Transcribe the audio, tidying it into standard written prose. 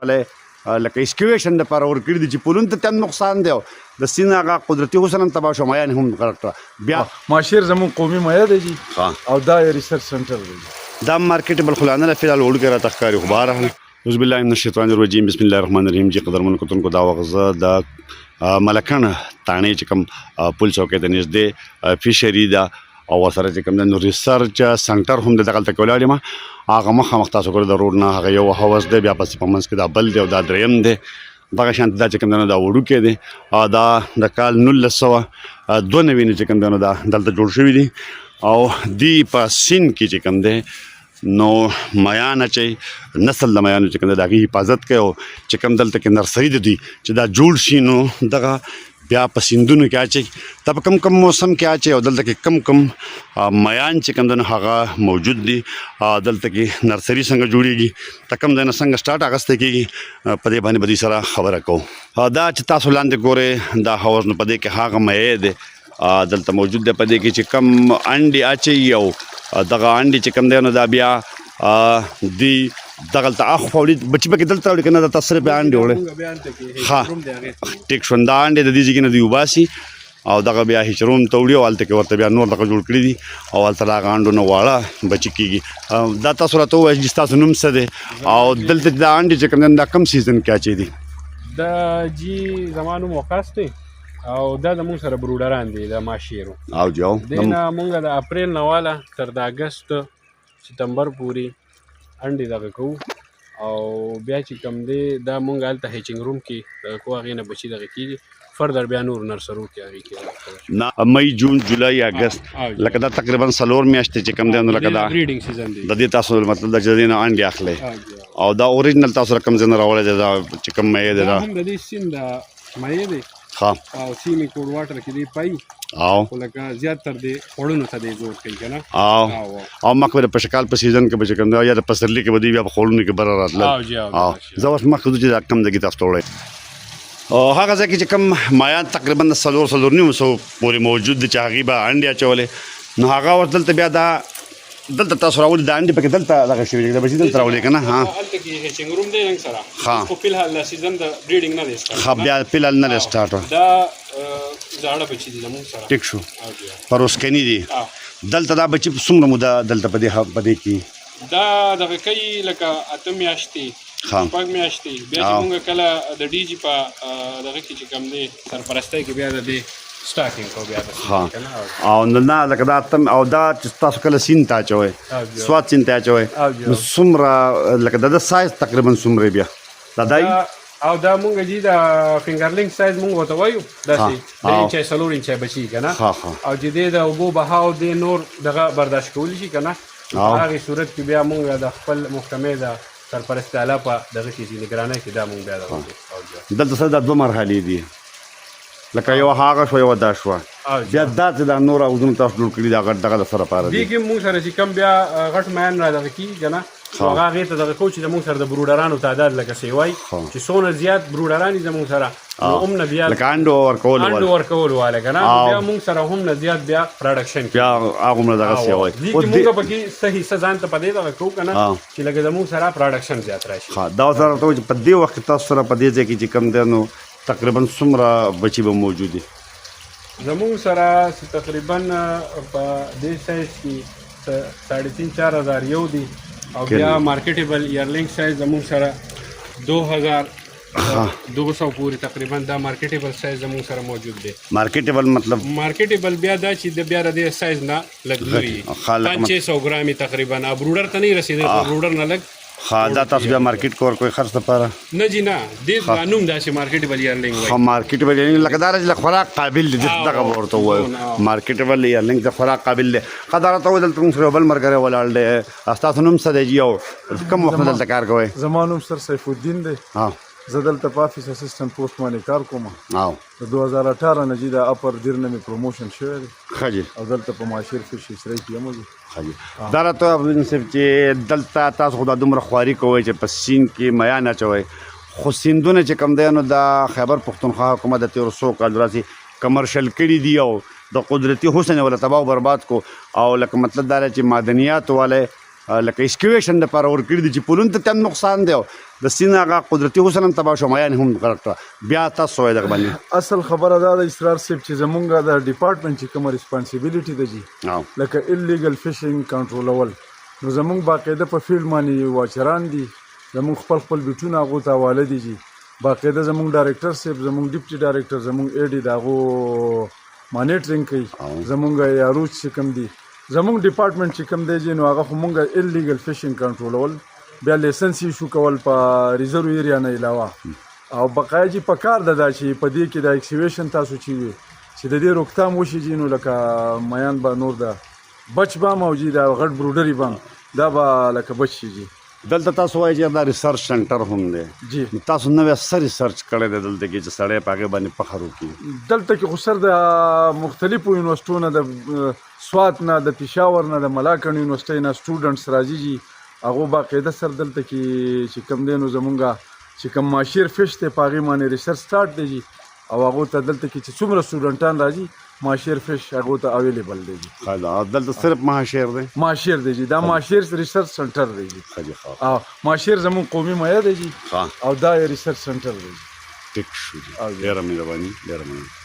لکه اسکیویشن دپاره ورکړي دي چې پلونو ته ته هم نقصان دی او د سیند هغه قدرتي حسن هم تباه شو میان هم غرق کړه بیا ماشیر زمون قومي میا دی جی او دا ریسرچ سنټر دی دا مارکیټبل خلانه له فعل وړ را تخکاری خو بهر اعوذ بالله من الشیطان الرجیم بسم الله الرحمن الرحیم جی قدرمن کتونکو دا وغزه دا ملکان تانې چې کوم پل چوکۍ ته نږدې فیشري ده او ورسره چې کوم د ریسرچ سنټر هم دغلته کې ولاړ یم هغه مخامخ تاسو ګورئ د روډ نه هغه یو هوس دی بیا پسې په منځ کې دا بل دی او دا دریم دی دغه شانته دا چې کوم دی دا وړوکی دی دا د کال 1992 چې کوم دی دا دلته جوړ شوي دي او دی په سیند کې چې کوم دی نو میان اچي نسل د میانو چې کوم دی د هغې حفاظت کوي او چې کوم دلته کې نرسري د دوی چې دا جوړ شي نو دغه بیا په سیندونو کې اچي دا په کم موسم کې اچي او دلته کې کم میان چې کوم دی هغه موجود دي دلته کې نرسري څنګه جوړیږي ته کوم دی نه څنګه سټارټ اخیستی کېږي په دې باندې به دوی سره خبره کوو دا چې تاسو لاندې ګورئ دا حوض نو په دې کې هغه میې دی دلته موجود دی په دې کې چې کم انډې اچي او دغه انډې چې کوم دی نو دا بیا دی دغلته اخ فولید بچی پکې دلته راوړي کنه د تصریف انډې وړي ها ټیک شون دا انډې د دې ځای نه دی وباسي او دغه بیا هیچروم ته وړي او هلته کې ورته بیا نور دغه جوړ کړي دي او هلته د هغه انډو نه واړه بچي کېږي دا تاسو راته ووایئ چې ستاسو نوم څه دی او دلته دا انډې چې کوم دی دا کم سیزن کې اچي دي دا جی زما نوم وقاص دی او دا زموږ سره بروډران دي د ماشیرو او جو دې نه مونږ د اپریل نه واله تر د اګست ستمبر پورې انډې دغه کوو او بیا چې کوم دی دا مونږ هلته هیچنګ روم کې دغه کوو هغې نه بچي دغه کېږي فردر بیا نور نرسرو کې هغې کې نه مئی جون جولای اګست لکه دا تقریبا 4 میاشتې چې کوم دی نو لکه دا بریډینګ سیزن دی د دې تاسو مطلب د جدي نه انډې اخلي او دا اوریجنل تاسو رقم زنه راوړی دی دا چې کوم مې دی دا هم د دې سیند مې دی ها او سیمې کوډ واټر کې دی پای او لکه زیات تر دې وړونو ته دی زور کوي کنه او مخکې د پشکال په سیزن کې به کوم یا د پسرلی کې به دی بیا په خولونو کې بر راتله او زه اوس مخکې چې دا کم دګي تاسو وړي او هغه ځکه چې کوم مایان تقریبا 4 نیو سو پورې موجود دي چې هغې به انډې اچولې نو هغه اوس دلته بیا دا دلته تاسو راولي دا انډې پکې دلته دغه شوي دي د بچي دلته راولي که نه هلته کې هیچنګ روم دی رنګ سره خو فلحال د سیزن د بریډینګ نه دی سټارټ ها بیا فلحال نه دی سټارټ دا زاړه بچي دي زموږ سره ټیک شو پروسکني دي دلته دا بچي څومره موده دلته په دې کې دا دغه کوي لکه 8 میاشتې شپږ میاشتې بیا چې مونږ کله د ډي جي په دغه کې چې کوم دی سرپرستۍ کې بیا د دې سټاکینګ کو بیا او نه لکه دا او دا چې تاسو کله سیند ته اچوئ سوات سیند ته اچوئ نو څومره لکه د سایز تقریبا څومره بیا دا دی او دا مونږ جی دا فنګرلینګ سایز مونږ ورته وایو داسې 3 انچه 4 انچه بچي که نه او چې دی د اوبو بهاو دی نور دغه برداشت کولی شي که نه هغې صورت کې بیا مونږ د خپل محکمې د سرپرست اعلی په دغه کې نگرانۍ کې دا مونږ بیا دغه دلته سره دا 2 مرحلې دي لکه یو هغه شو یو دا شو بیا دا چې دا نور اوزونه تاسو جوړ کړي دا غټ دغه سره پاره دي کې مونږ سره چې کم بیا غټ میان را دغه کېږي که نه هغه هغې ته دغه کوو چې زمونږ سره د بروډرانو تعداد لکه سیوای چې څونه زیات بروډران دي زمونږ سره نو هم نه بیا لکه انډو ورکول واله که نه بیا مونږ سره هم نه زیات بیا پروډکشن بیا هغومره دغه سیوای دي کې مونږ پکې صحیح څه ځان ته په دې دغه کوو که نه چې لکه زمونږ سره پروډکشن زیات را شي دا سره ته چې په دې وخت کې تاسو سره په دې ځای کې چې کم دی نو تقریبا څومره بچي به موجود دي زمونږ سره تقریبا په دې سایز کې 3,500-4,000 یو دي او بیا مارکیټیبل ایرلینګ سایز زمونږ سره 2,200 پورې تقریبا دا مارکیټیبل سایز زمونږ سره موجود دی مارکیټیبل مطلب مارکیټیبل بیا دا چې د بیا د دې سایز نه لږ لوی 500 ګرامي تقریبا بروډر ته نه رسیدي بروډر نه لږ دا تاسو بیا مارکیټ کور کوئی خرڅ لپاره نه جی نه دې نوم داسې مارکیټیبل ایرلینګ وایي مارکیټیبل ایرلینګ لکه دا چې خوراک قابل دی دغه ورته وایو مارکیټیبل ایرلینګ د خوراک قابل دی قدر ته دلته موږ سره بل مرګره ولاړ دی تاسو نوم څه دی یو کوم وخت دلته کار کوئ زما نوم سر سیف الدین دی زه دلته په افیس اسسټنټ پوسټ باندې کار کوم د 2018 نه چې د اپر ډیر نه مې پروموشن شوی دی ښه جي او دلته په ماشیر فشري کې یم ښه جي دا راته صرف چې دلته تاسو خو دا دومره خواري کوئ چې په سیند کې میان اچوئ خو سیندونه چې کوم دی نو د خیبر پښتونخوا حکومت د 1300 کال راځي کمرشل کړي دي او د قدرتي حسن ولا تباہ و برباد کو او لکه مطلب دا چې معدنیات والے لکه اسکیویشن لپاره ورکړي دي چې پلونو ته هم نقصان دی او د سیند هغه قدرتي حسن هم تباه شو میان هم کړه بیا تاسو وایي دغه باندې اصل خبره دا د اسرار صاحب چې زمونږ د ډپارټمنټ چې کومه ریسپانسیبিলিټي ده جی لکه ایلیګل فشینګ کنټرولول نو زمونږ باقاعده په فیلډ باندې واچران دي زمونږ خپل بټونه هغو ته حواله دي جی باقاعده زمونږ ډایرکټر صاحب زمونږ ډیپټي ډایرکټر زمونږ ایډي د هغو مانیټرینګ کوي زمونږ یاروچ چې کوم دي زمونږ ډپارټمنټ چې کوم دی جی نو هغه خو مونږ ایلیګل فشینګ کنټرولول بیا لیسنس ایشو کول په ریزرو ایریا نه علاوه او بقایا جی په کار ده دا چې په دې کې د ایکسیویشن تاسو چې وي چې د دې روکتام وشي جی نو لکه میان به نور ده بچ بام او جی دا غټ بروډري بام دا به لکه بچ شي جی دلته تاسو وایي چې دا ریسرچ سنټر هم دی جی تاسو نوې څه ریسرچ کړی دی دلته کې چې سړی په هغې باندې فخر وکړي دلته کې خو سر د مختلفو یونیورسټو نه د سوات نه د پېښور نه د ملاکنډ یونیورسټۍ نه سټوډنټس راځي جی هغو باقاعده سر دلته کې چې کوم دی نو زمونږ چې کوم ماشیر فش دی په هغې باندې ریسرچ سټارټ دی جی او هغو ته دلته کې چې څومره سټوډنټان راځي ماشیر فش هغو ته اویلیبل دی جی دلته صرف ماشیر دی ماشیر دی جی دا ماشیر ریسرچ سنټر دی جی او ماشیر زمونږ قومي مایه دی جی او دا یې ریسرچ سنټر دی ټیک شو جی ډېره مهرباني ډېره مننه